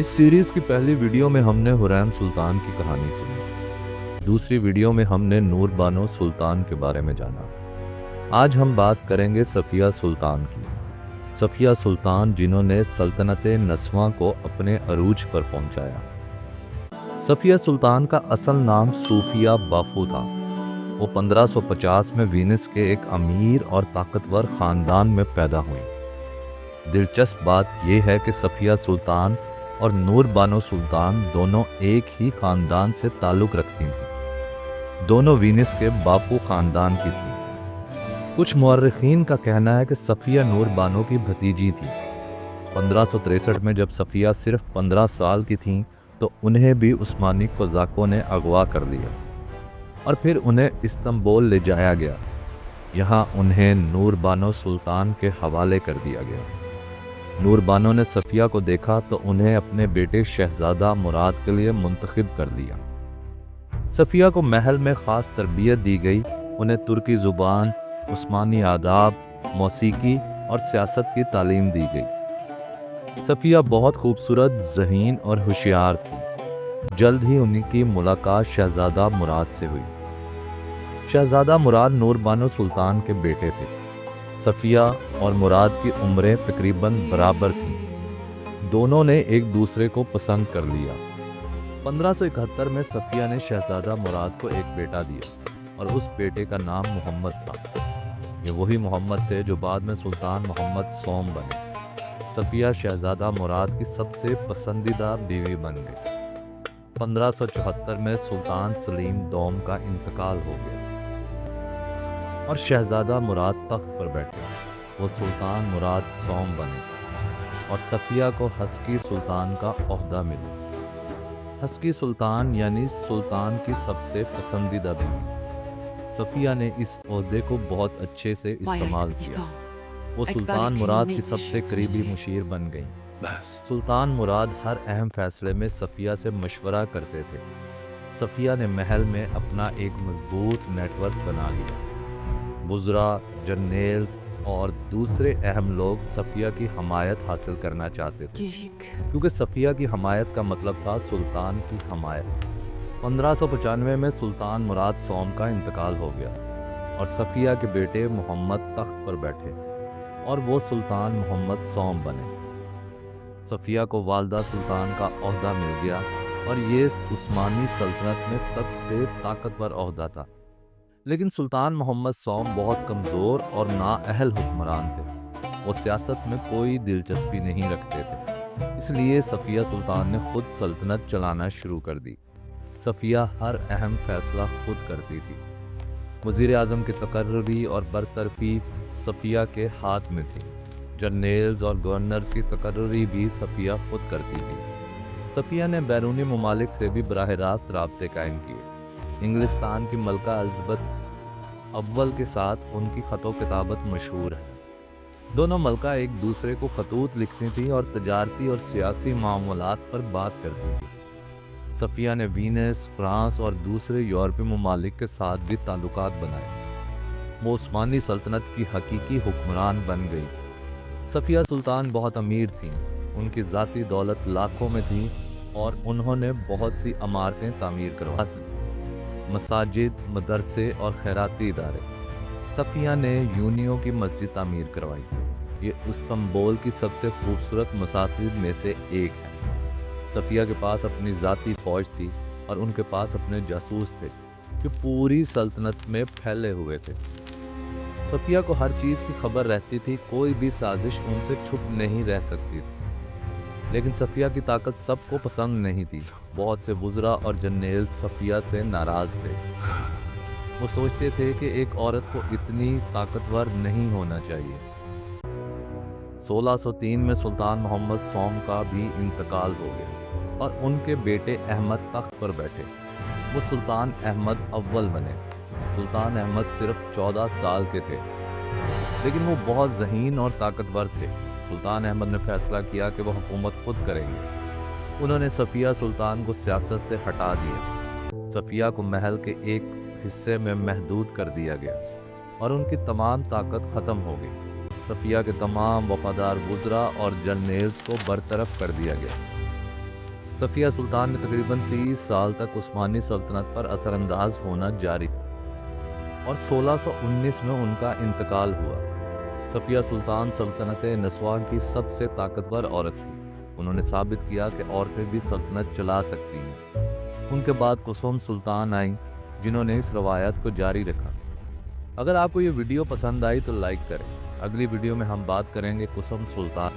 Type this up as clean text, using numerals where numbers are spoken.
اس series کی پہلی video میں ہم نے حریم سلطان کی کہانی سنی۔ دوسری ویڈیو میں ہم نے نور بانو سلطان کے بارے میں جانا۔ آج ہم بات کریں گے صفیہ سلطان کی۔ صفیہ سلطان جنہوں نے سلطنت نسواں کو اپنے عروج پر پہنچایا۔ صفیہ سلطان کا اصل نام صوفیہ بافو تھا۔ وہ 1550 میں وینس کے ایک امیر اور طاقتور خاندان میں پیدا ہوئی۔ دلچسپ بات یہ ہے کہ صفیہ سلطان اور نور بانو سلطان دونوں ایک ہی خاندان سے تعلق رکھتی تھیں۔ دونوں وینس کے بافو خاندان کی تھیں۔ کچھ مورخین کا کہنا ہے کہ صفیہ نور بانو کی بھتیجی تھی۔ 1563 میں جب صفیہ صرف 15 سال کی تھیں تو انہیں بھی عثمانی قزاقوں نے اغوا کر لیا اور پھر انہیں استنبول لے جایا گیا۔ یہاں انہیں نور بانو سلطان کے حوالے کر دیا گیا۔ نور بانو نے صفیہ کو دیکھا تو انہیں اپنے بیٹے شہزادہ مراد کے لیے منتخب کر دیا۔ صفیہ کو محل میں خاص تربیت دی گئی۔ انہیں ترکی زبان، عثمانی آداب، موسیقی اور سیاست کی تعلیم دی گئی۔ صفیہ بہت خوبصورت، ذہین اور ہوشیار تھی۔ جلد ہی ان کی ملاقات شہزادہ مراد سے ہوئی۔ شہزادہ مراد نور بانو سلطان کے بیٹے تھے۔ صفیہ اور مراد کی عمریں تقریباً برابر تھیں۔ دونوں نے ایک دوسرے کو پسند کر لیا۔ 1571 میں صفیہ نے شہزادہ مراد کو ایک بیٹا دیا اور اس بیٹے کا نام محمد تھا۔ یہ وہی محمد تھے جو بعد میں سلطان محمد سوم بنے۔ صفیہ شہزادہ مراد کی سب سے پسندیدہ بیوی بن گئی۔ 1574 میں سلطان سلیم دوم کا انتقال ہو گیا اور شہزادہ مراد تخت پر بیٹھے۔ وہ سلطان مراد سوم بنے اور صفیہ کو ہسکی سلطان کا عہدہ ملا۔ ہسکی سلطان یعنی سلطان کی سب سے پسندیدہ بیوی۔ صفیہ نے اس عہدے کو بہت اچھے سے استعمال کیا۔ وہ سلطان مراد کی سب سے قریبی مشیر بن گئیں۔ سلطان مراد ہر اہم فیصلے میں صفیہ سے مشورہ کرتے تھے۔ صفیہ نے محل میں اپنا ایک مضبوط نیٹ ورک بنا لیا۔ وزراء، جرنیلز اور دوسرے اہم لوگ صفیہ کی حمایت حاصل کرنا چاہتے تھے، کیونکہ صفیہ کی حمایت کا مطلب تھا سلطان کی حمایت۔ 1595 میں سلطان مراد سوم کا انتقال ہو گیا اور صفیہ کے بیٹے محمد تخت پر بیٹھے اور وہ سلطان محمد سوم بنے۔ صفیہ کو والدہ سلطان کا عہدہ مل گیا اور یہ عثمانی سلطنت میں سب سے طاقتور عہدہ تھا۔ لیکن سلطان محمد سوم بہت کمزور اور نااہل حکمران تھے۔ وہ سیاست میں کوئی دلچسپی نہیں رکھتے تھے، اس لیے صفیہ سلطان نے خود سلطنت چلانا شروع کر دی۔ صفیہ ہر اہم فیصلہ خود کرتی تھی۔ وزیر اعظم کی تقرری اور برطرفی صفیہ کے ہاتھ میں تھی۔ جرنیلز اور گورنرز کی تقرری بھی صفیہ خود کرتی تھی۔ صفیہ نے بیرونی ممالک سے بھی براہ راست رابطے قائم کیے۔ انگلستان کی ملکہ الزبتھ اول کے ساتھ ان کی خط و کتابت مشہور ہے۔ دونوں ملکہ ایک دوسرے کو خطوط لکھتی تھیں اور تجارتی اور سیاسی معاملات پر بات کرتی تھیں۔ صفیہ نے وینس، فرانس اور دوسرے یورپی ممالک کے ساتھ بھی تعلقات بنائے۔ وہ عثمانی سلطنت کی حقیقی حکمران بن گئی۔ صفیہ سلطان بہت امیر تھیں۔ ان کی ذاتی دولت لاکھوں میں تھی اور انہوں نے بہت سی عمارتیں تعمیر کروائی، مساجد، مدرسے اور خیراتی ادارے۔ صفیہ نے یونیو کی مسجد تعمیر کروائی۔ یہ استنبول کی سب سے خوبصورت مساجد میں سے ایک ہے۔ صفیہ کے پاس اپنی ذاتی فوج تھی اور ان کے پاس اپنے جاسوس تھے جو پوری سلطنت میں پھیلے ہوئے تھے۔ صفیہ کو ہر چیز کی خبر رہتی تھی، کوئی بھی سازش ان سے چھپ نہیں رہ سکتی تھی۔ لیکن صفیہ کی طاقت سب کو پسند نہیں تھی۔ بہت سے وزراء اور جرنیل صفیہ سے ناراض تھے۔ وہ سوچتے تھے کہ ایک عورت کو اتنی طاقتور نہیں ہونا چاہیے۔ 1603 میں سلطان محمد سوم کا بھی انتقال ہو گیا اور ان کے بیٹے احمد تخت پر بیٹھے۔ وہ سلطان احمد اول بنے۔ سلطان احمد صرف 14 سال کے تھے، لیکن وہ بہت ذہین اور طاقتور تھے۔ سلطان احمد نے فیصلہ کیا کہ وہ حکومت خود کریں گے۔ انہوں نے صفیہ سلطان کو سیاست سے ہٹا دیا۔ صفیہ کو محل کے ایک حصے میں محدود کر دیا گیا اور ان کی تمام طاقت ختم ہو گئی۔ صفیہ کے تمام وفادار وزراء اور جرنیلز کو برطرف کر دیا گیا۔ صفیہ سلطان نے تقریباً 30 سال تک عثمانی سلطنت پر اثر انداز ہونا جاری اور 1619 میں ان کا انتقال ہوا۔ صفیہ سلطان سلطنت نسوان کی سب سے طاقتور عورت تھی۔ انہوں نے ثابت کیا کہ عورتیں بھی سلطنت چلا سکتی ہیں۔ ان کے بعد کلثوم سلطان آئیں جنہوں نے اس روایت کو جاری رکھا۔ اگر آپ کو یہ ویڈیو پسند آئی تو لائک کریں۔ اگلی ویڈیو میں ہم بات کریں گے کلثوم سلطان